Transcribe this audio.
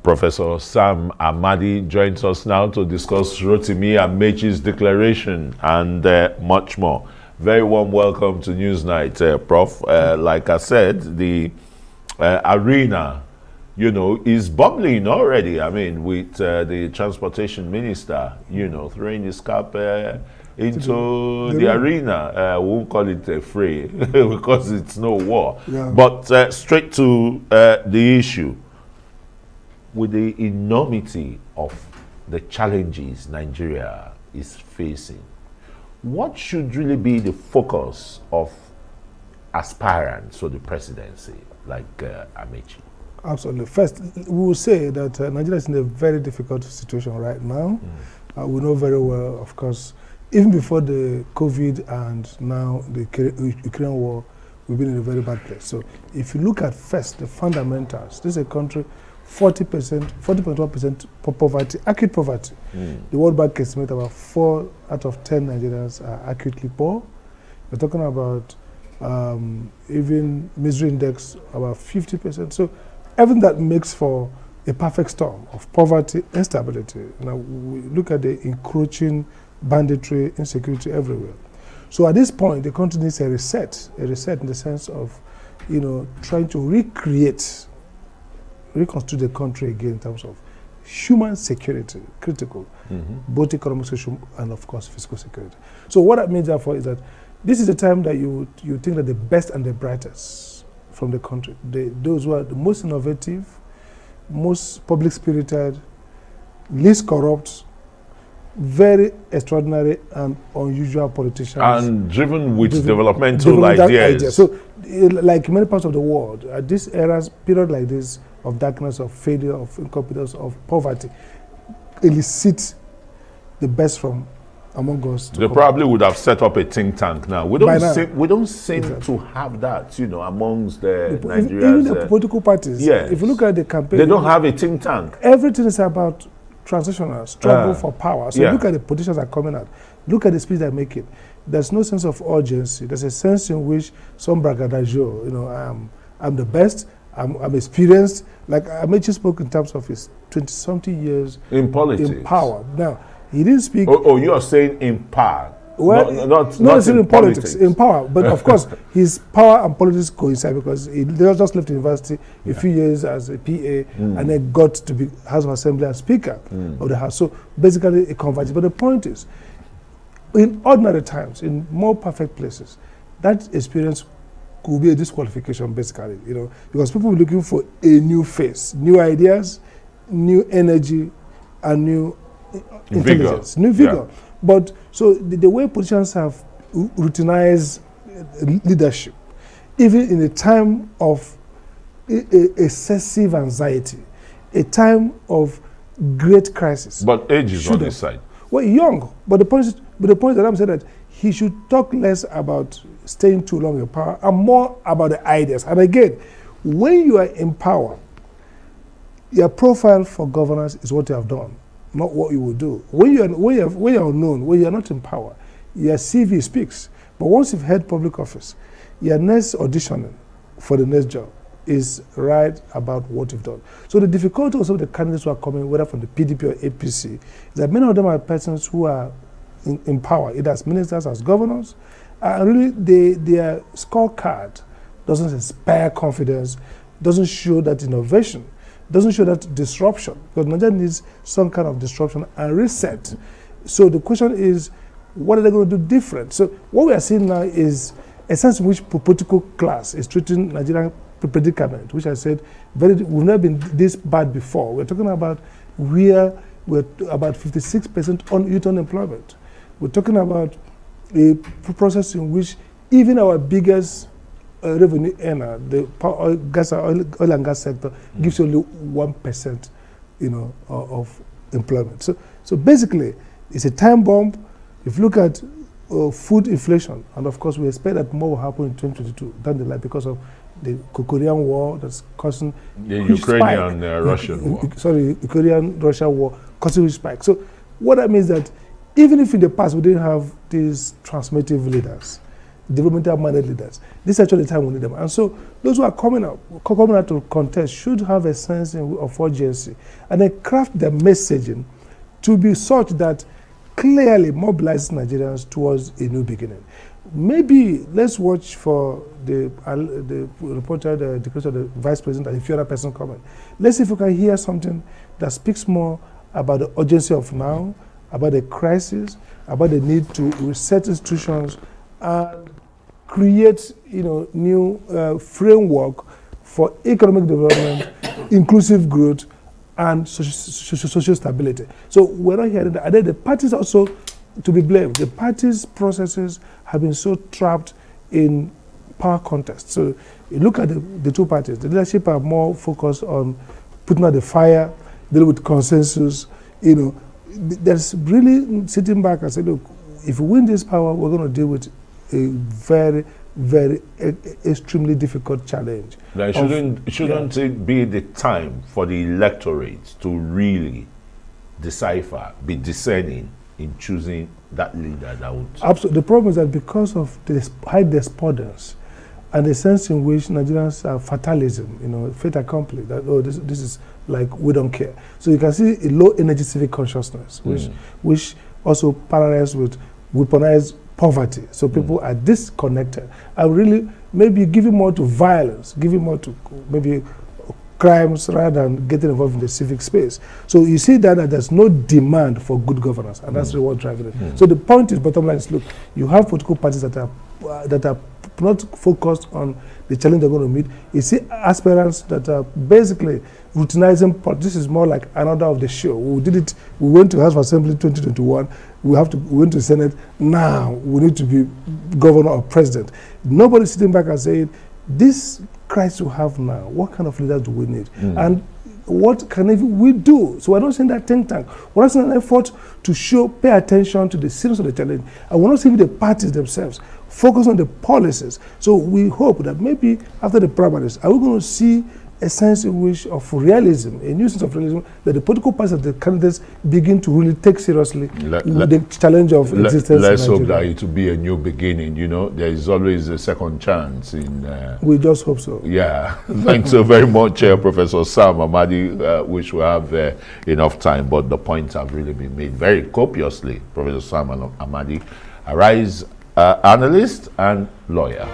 Professor Sam Amadi joins us now to discuss Rotimi Amaechi's declaration and much more. Very warm welcome to Newsnight, Prof. Like I said, the arena, is bubbling already. I mean, with the transportation minister, throwing his cap into the arena. We won't call it a fray because it's no war. Yeah. But straight to the issue. With the enormity of the challenges Nigeria is facing, what should really be the focus of aspirants for the presidency, like Amaechi? Absolutely. First, we will say that Nigeria is in a very difficult situation right now. We know very well, of course, even before the COVID and now the Ukraine war, we've been in a very bad place. So if you look at first the fundamentals, this is a country 40.1% poverty, acute poverty. The World Bank estimates about 4 out of 10 Nigerians are acutely poor. We're talking about even misery index about 50%. So everything that makes for a perfect storm of poverty, instability. Now we look at the encroaching banditry, insecurity everywhere. So at this point, the country needs a reset in the sense of, trying to reconstruct the country again in terms of human security, critical, both economic, social, and of course physical security. So what that means therefore is that this is the time that you think that the best and the brightest from the country, those who are the most innovative, most public spirited, least corrupt, very extraordinary and unusual politicians. And driven with developmental ideas. So like many parts of the world, at this period like this, of darkness, of failure, of incompetence, of poverty, elicit the best from among us. They probably would have set up a think tank now. We don't seem to have that, amongst the Nigerians. Even the political parties. Yes. If you look at the campaign, they don't have a think tank. Everything is about transitional struggle for power. So look at the politicians that are coming out. Look at the speech they're making. There's no sense of urgency. There's a sense in which some braggadocio, I'm the best. I'm experienced. Like Amaechi spoke in terms of his 20-something years in politics, in power. Now he didn't speak. Oh, you are saying in power? Well, not in politics, in power. But of course, his power and politics coincide because he just left university a few years as a PA, and then got to be House of Assembly as Speaker of the House. So basically, it converges. But the point is, in ordinary times, in more perfect places, that experience could be a disqualification, basically, because people are looking for a new face, new ideas, new energy, and new intelligence, new vigor. Yeah. But so the way politicians have routinized leadership, even in a time of excessive anxiety, a time of great crisis. But age is on his side. Well, young, but the point that I'm saying that he should talk less about staying too long in power and more about the ideas. And again, when you are in power, your profile for governance is what you have done, not what you will do. When you're unknown, when you're not in power, your CV speaks. But once you've held public office, your next auditioning for the next job is right about what you've done. So the difficulty also of the candidates who are coming, whether from the PDP or APC, is that many of them are persons who are in power, either as ministers, as governors, and really their scorecard doesn't inspire confidence, doesn't show that innovation, doesn't show that disruption, because Nigeria needs some kind of disruption and reset. So the question is, what are they going to do different? So what we are seeing now is a sense in which political class is treating Nigerian predicament, which I said, we've never been this bad before. We're talking about we're about 56% on youth unemployment. We're talking about a process in which even our biggest revenue earner, the oil and gas sector, gives you only 1%, of employment. So basically, it's a time bomb. If you look at food inflation, and of course we expect that more will happen in 2022 down the line because of the Korean war that's causing the Ukrainian-Russian war. Ukrainian-Russia war causing a spike. So what that means that even if in the past we didn't have these transformative leaders, developmental-minded leaders. This is actually the time we need them. And so those who are coming out to contest should have a sense of urgency and then craft their messaging to be such that clearly mobilizes Nigerians towards a new beginning. Maybe let's watch for the reporter, the declaration of the vice president and a few other person comment. Let's see if we can hear something that speaks more about the urgency of now, about the crisis, about the need to reset institutions and create, new framework for economic development, inclusive growth, and social stability. So we're not hearing that. And then the parties also to be blamed. The parties' processes have been so trapped in power contests. So you look at the two parties. The leadership are more focused on putting out the fire, dealing with consensus. There's really sitting back and saying, look, if we win this power, we're going to deal with a very, very extremely difficult challenge. Now, shouldn't it be the time for the electorate to really decipher, be discerning in choosing that leader that would... Absolutely. The problem is that because of the high despondence and the sense in which Nigerians are fatalism, fait accompli, that, oh, this is like, we don't care. So you can see a low energy civic consciousness, which also parallels with weaponized poverty. So people are disconnected and really maybe giving more to violence, giving more to maybe crimes rather than getting involved in the civic space. So you see that there's no demand for good governance, and that's really what driving it. So the point is, bottom line is, look, you have political parties that are not focused on the challenge they're going to meet. You see aspirants that are basically routinizing politics. This is more like another of the show. We did it. We went to House of Assembly 2021. We went to the Senate. Now we need to be governor or president. Nobody's sitting back and saying, this crisis we have now, what kind of leaders do we need? And what can we do? So we're not saying that think tank. We're not saying an effort to pay attention to the seriousness of the challenge. And we're not seeing the parties themselves focus on the policies. So we hope that maybe after the primaries, are we going to see a sense in which of realism, a new sense of realism, that the political parties and the candidates begin to really take seriously the challenge of existence. Let's hope that it will be a new beginning. There is always a second chance. We just hope so. Yeah. Thanks so very much, Professor Sam Amadi. Wish we have enough time, but the points have really been made very copiously. Professor Sam Amadi, Arise analyst and lawyer.